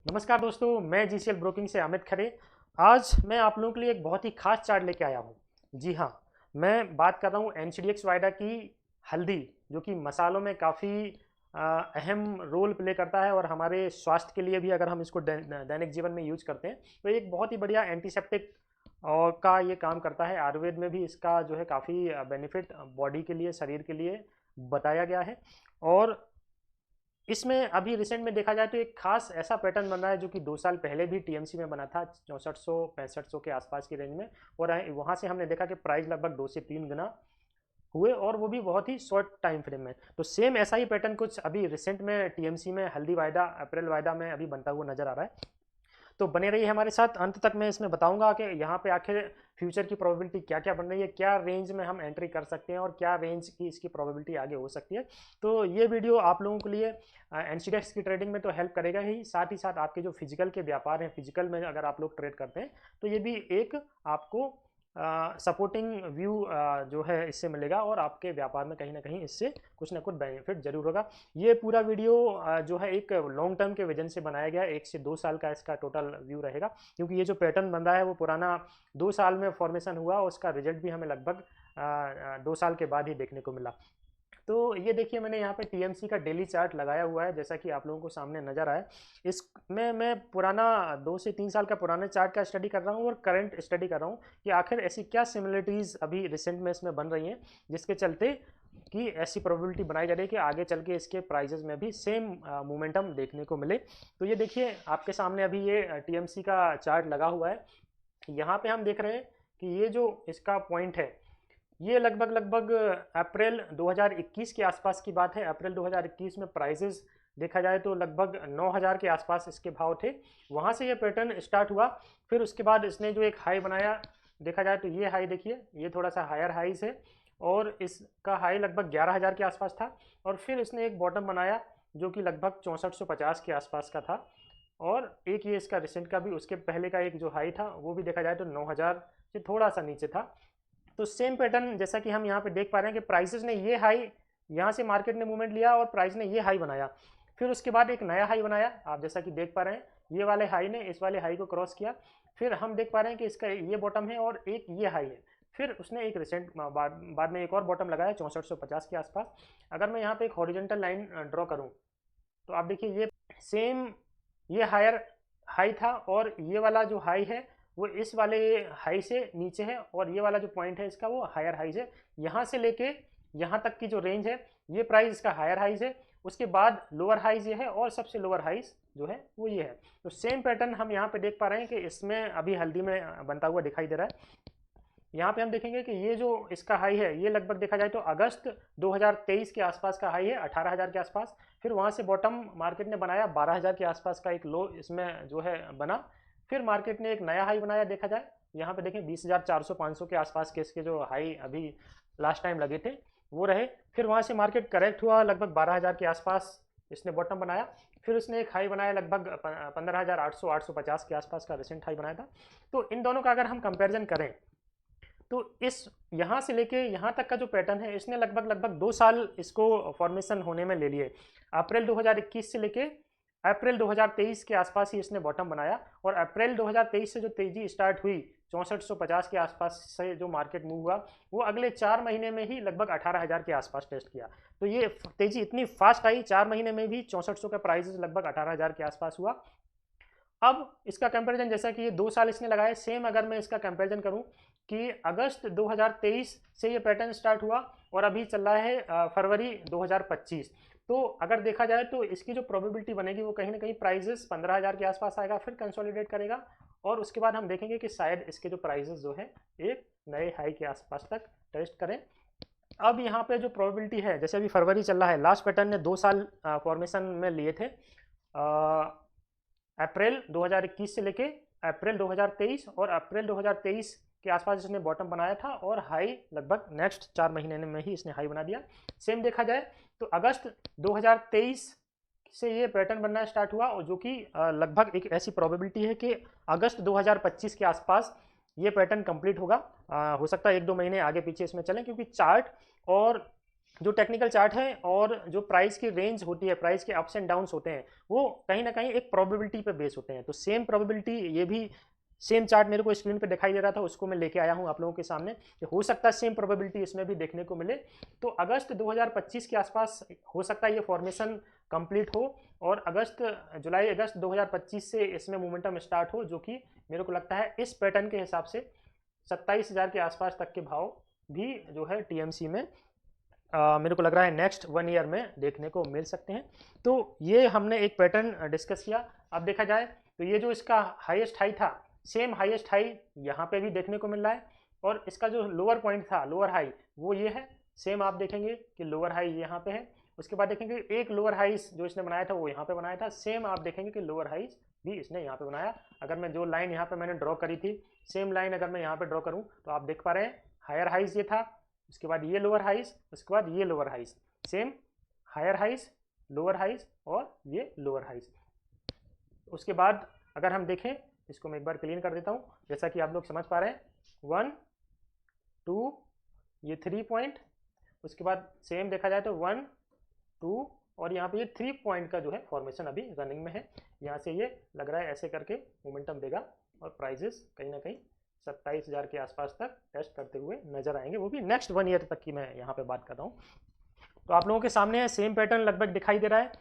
नमस्कार दोस्तों, मैं जीसीएल ब्रोकिंग से अमित खरे। आज मैं आप लोगों के लिए एक बहुत ही खास चार्ट लेके आया हूँ। जी हाँ, मैं बात कर रहा हूँ एनसीडीएक्स वायडा की हल्दी, जो कि मसालों में काफ़ी अहम रोल प्ले करता है और हमारे स्वास्थ्य के लिए भी अगर हम इसको दैनिक जीवन में यूज करते हैं तो एक बहुत ही बढ़िया एंटीसेप्टिक और का ये काम करता है। आयुर्वेद में भी इसका जो है काफ़ी बेनिफिट बॉडी के लिए, शरीर के लिए बताया गया है। और इसमें अभी रिसेंट में देखा जाए तो एक खास ऐसा पैटर्न बन रहा है जो कि 2 साल पहले भी टीएमसी में बना था, 6400 6500 के आसपास की रेंज में। और वहाँ से हमने देखा कि प्राइस लगभग 2 से 3 गुना हुए, और वो भी बहुत ही शॉर्ट टाइम फ्रेम में। तो सेम ऐसा ही पैटर्न कुछ अभी रिसेंट में टीएमसी में हल्दी वायदा, अप्रैल वायदा में अभी बनता हुआ नजर आ रहा है। तो बने रहिए हमारे साथ, अंत तक मैं इसमें बताऊंगा कि यहाँ पे आखिर फ्यूचर की प्रोबेबिलिटी क्या क्या बन रही है, क्या रेंज में हम एंट्री कर सकते हैं और क्या रेंज की इसकी प्रोबेबिलिटी आगे हो सकती है। तो ये वीडियो आप लोगों के लिए एनसीडीएक्स की ट्रेडिंग में तो हेल्प करेगा ही साथ आपके जो फिजिकल के व्यापार हैं, फिजिकल में अगर आप लोग ट्रेड करते हैं तो ये भी एक आपको सपोर्टिंग व्यू जो है इससे मिलेगा, और आपके व्यापार में कहीं ना कहीं इससे कुछ ना कुछ बेनिफिट जरूर होगा। ये पूरा वीडियो जो है एक लॉन्ग टर्म के विजन से बनाया गया है। 1 से 2 साल का इसका टोटल व्यू रहेगा, क्योंकि ये जो पैटर्न बन रहा है वो पुराना 2 साल में फॉर्मेशन हुआ, उसका रिजल्ट भी हमें लगभग 2 साल के बाद ही देखने को मिला। तो ये देखिए, मैंने यहाँ पे टीएमसी का डेली चार्ट लगाया हुआ है, जैसा कि आप लोगों को सामने नजर आए। इसमें मैं पुराना 2 से 3 साल का पुराने चार्ट का स्टडी कर रहा हूँ और करंट स्टडी कर रहा हूँ कि आखिर ऐसी क्या सिमिलरिटीज़ अभी रिसेंट में इसमें बन रही हैं, जिसके चलते कि ऐसी प्रोबेबिलिटी बनाई जा रही है कि आगे चल के इसके प्राइजेस में भी सेम मोमेंटम देखने को मिले। तो ये देखिए, आपके सामने अभी ये टीएमसी का चार्ट लगा हुआ है। यहाँ पे हम देख रहे हैं कि ये जो इसका पॉइंट है, ये लगभग लगभग अप्रैल 2021 के आसपास की बात है। अप्रैल 2021 में प्राइजेस देखा जाए तो लगभग 9000 के आसपास इसके भाव थे। वहाँ से ये पैटर्न स्टार्ट हुआ। फिर उसके बाद इसने जो एक हाई बनाया, देखा जाए तो ये हाई देखिए, ये थोड़ा सा हायर हाइज है, और इसका हाई लगभग 11000 के आसपास था। और फिर इसने एक बॉटम बनाया जो कि लगभग 6450 के आसपास का था। और एक ये इसका रिसेंट का भी, उसके पहले का एक जो हाई था वो भी देखा जाए तो 9000 से थोड़ा सा नीचे था। तो सेम पैटर्न जैसा कि हम यहाँ पे देख पा रहे हैं कि प्राइसेस ने ये हाई, यहाँ से मार्केट ने मूवमेंट लिया और प्राइस ने ये हाई बनाया। फिर उसके बाद एक नया हाई बनाया, आप जैसा कि देख पा रहे हैं, ये वाले हाई ने इस वाले हाई को क्रॉस किया। फिर हम देख पा रहे हैं कि इसका ये बॉटम है और एक ये हाई है। फिर उसने एक रिसेंट बाद में एक और बॉटम लगाया 6450 के आसपास। अगर मैं यहाँ पे एक हॉरिजेंटल लाइन ड्रॉ करूँ तो आप देखिए, ये सेम, ये हायर हाई था, और ये वाला जो हाई है वो इस वाले हाई से नीचे है, और ये वाला जो पॉइंट है इसका वो हायर हाइज है। यहाँ से लेके यहाँ तक की जो रेंज है, ये प्राइस इसका हायर हाइज है। उसके बाद लोअर हाइज ये है, और सबसे लोअर हाइज जो है वो ये है। तो सेम पैटर्न हम यहाँ पे देख पा रहे हैं कि इसमें अभी हल्दी में बनता हुआ दिखाई दे रहा है। यहाँ पे हम देखेंगे कि ये जो इसका हाई है, ये लगभग देखा जाए तो अगस्त 2023 के आसपास का हाई है, 18000 के आसपास। फिर वहाँ से बॉटम मार्केट ने बनाया 12000 के आसपास का एक लो इसमें जो है बना। फिर मार्केट ने एक नया हाई बनाया, देखा जाए यहाँ पे देखें 20400 500 के आसपास के इसके जो हाई अभी लास्ट टाइम लगे थे वो रहे। फिर वहाँ से मार्केट करेक्ट हुआ, लगभग 12000 के आसपास इसने बॉटम बनाया। फिर उसने एक हाई बनाया लगभग 15800 850 के आसपास का रिसेंट हाई बनाया था। तो इन दोनों का अगर हम कंपेरिजन करें तो इस यहाँ से लेके यहाँ तक का जो पैटर्न है, इसने लगभग लगभग 2 साल इसको फॉर्मेशन होने में ले लिए। अप्रैल 2021 से लेके अप्रैल 2023 के आसपास ही इसने बॉटम बनाया, और अप्रैल 2023 से जो तेजी स्टार्ट हुई 6450 के आसपास से जो मार्केट मूव हुआ, वो अगले 4 महीने में ही लगभग 18000 के आसपास टेस्ट किया। तो ये तेजी इतनी फास्ट आई, 4 महीने में भी 6400 का प्राइस लगभग 18000 के आसपास हुआ। अब इसका कंपैरिजन, जैसा कि ये 2 साल इसने लगाए, सेम अगर मैं इसका कंपैरिजन करूं कि अगस्त 2023 से ये पैटर्न स्टार्ट हुआ और अभी चल रहा है फरवरी 2025, तो अगर देखा जाए तो इसकी जो प्रोबेबिलिटी बनेगी वो कहीं ना कहीं प्राइजेस 15000 के आसपास आएगा, फिर कंसोलिडेट करेगा, और उसके बाद हम देखेंगे कि शायद इसके जो प्राइजेस जो है एक नए हाई के आसपास तक टेस्ट करें। अब यहाँ पे जो प्रोबेबिलिटी है, जैसे अभी फरवरी चल रहा है, लास्ट पैटर्न ने 2 साल फॉर्मेशन में लिए थे, अप्रैल 2021 से लेके अप्रैल 2023, और अप्रैल 2023 के आसपास इसने बॉटम बनाया था, और हाई लगभग नेक्स्ट 4 महीने में ही इसने हाई बना दिया। सेम देखा जाए तो अगस्त 2023 से ये पैटर्न बनना स्टार्ट हुआ, और जो कि लगभग एक ऐसी प्रोबेबिलिटी है कि अगस्त 2025 के आसपास ये पैटर्न कंप्लीट होगा। हो सकता है 1-2 महीने आगे पीछे इसमें चलें, क्योंकि चार्ट और जो टेक्निकल चार्ट है और जो प्राइस की रेंज होती है, प्राइस के अप्स एंड डाउन्स होते हैं, वो कहीं ना कहीं एक प्रोबेबिलिटी पे बेस होते हैं। तो सेम प्रोबेबिलिटी, ये भी सेम चार्ट मेरे को स्क्रीन पे दिखाई दे रहा था, उसको मैं लेके आया हूँ आप लोगों के सामने कि हो सकता है सेम प्रोबेबिलिटी इसमें भी देखने को मिले। तो अगस्त 2025 के आसपास हो सकता है ये फॉर्मेशन कंप्लीट हो, और जुलाई अगस्त 2025 से इसमें मोमेंटम स्टार्ट हो, जो कि मेरे को लगता है इस पैटर्न के हिसाब से 27,000 के आसपास तक के भाव भी जो है टीएमसी में मेरे को लग रहा है नेक्स्ट 1 ईयर में देखने को मिल सकते हैं। तो ये हमने एक पैटर्न डिस्कस किया। अब देखा जाए तो ये जो इसका हाईएस्ट हाई था, सेम हाईएस्ट हाई यहाँ पे भी देखने को मिल रहा है, और इसका जो लोअर पॉइंट था, लोअर हाई, वो ये है। सेम आप देखेंगे कि लोअर हाई यहाँ पे है। उसके बाद देखेंगे एक लोअर हाइस जो इसने बनाया था वो यहाँ पे बनाया था। सेम आप देखेंगे कि लोअर हाइस भी इसने यहाँ पे बनाया। अगर मैं जो लाइन यहाँ पे मैंने ड्रॉ करी थी, सेम लाइन अगर मैं यहाँ पे ड्रॉ करूँ तो आप देख पा रहे हैं हायर हाइस ये था, उसके बाद ये लोअर हाइस, उसके बाद ये लोअर हाइस, सेम हायर हाइस, लोअर हाइस और ये लोअर हाइस। उसके बाद अगर हम देखें, इसको मैं एक बार क्लीन कर देता हूँ, जैसा कि आप लोग समझ पा रहे हैं, 1 2 ये 3 पॉइंट, उसके बाद सेम देखा जाए तो 1 2 और यहाँ पे ये 3 पॉइंट का जो है फॉर्मेशन अभी रनिंग में है। यहाँ से ये लग रहा है ऐसे करके मोमेंटम देगा और प्राइजेस कहीं ना कहीं 27,000 के आसपास तक टेस्ट करते हुए नजर आएंगे, वो भी नेक्स्ट 1 ईयर तक की मैं यहाँ पे बात कर रहा हूँ। तो आप लोगों के सामने सेम पैटर्न लगभग दिखाई दे रहा है।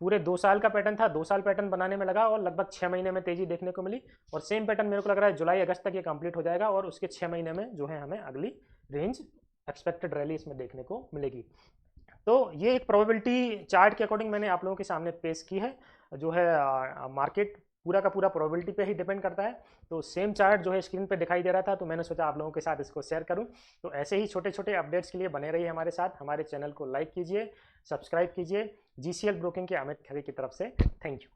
पूरे 2 साल का पैटर्न था, 2 साल पैटर्न बनाने में लगा और लगभग 6 महीने में तेजी देखने को मिली, और सेम पैटर्न मेरे को लग रहा है जुलाई अगस्त तक ये कंप्लीट हो जाएगा, और उसके 6 महीने में जो है हमें अगली रेंज एक्सपेक्टेड रैली इसमें देखने को मिलेगी। तो ये एक प्रोबेबिलिटी चार्ट के अकॉर्डिंग मैंने आप लोगों के सामने पेश की है। जो है मार्केट पूरा का पूरा प्रोबेबिलिटी पे ही डिपेंड करता है। तो सेम चार्ट जो है स्क्रीन पे दिखाई दे रहा था, तो मैंने सोचा आप लोगों के साथ इसको शेयर करूं। तो ऐसे ही छोटे छोटे अपडेट्स के लिए बने रहिए हमारे साथ। हमारे चैनल को लाइक कीजिए, सब्सक्राइब कीजिए। जीसीएल ब्रोकिंग के अमित खरे की तरफ से थैंक यू।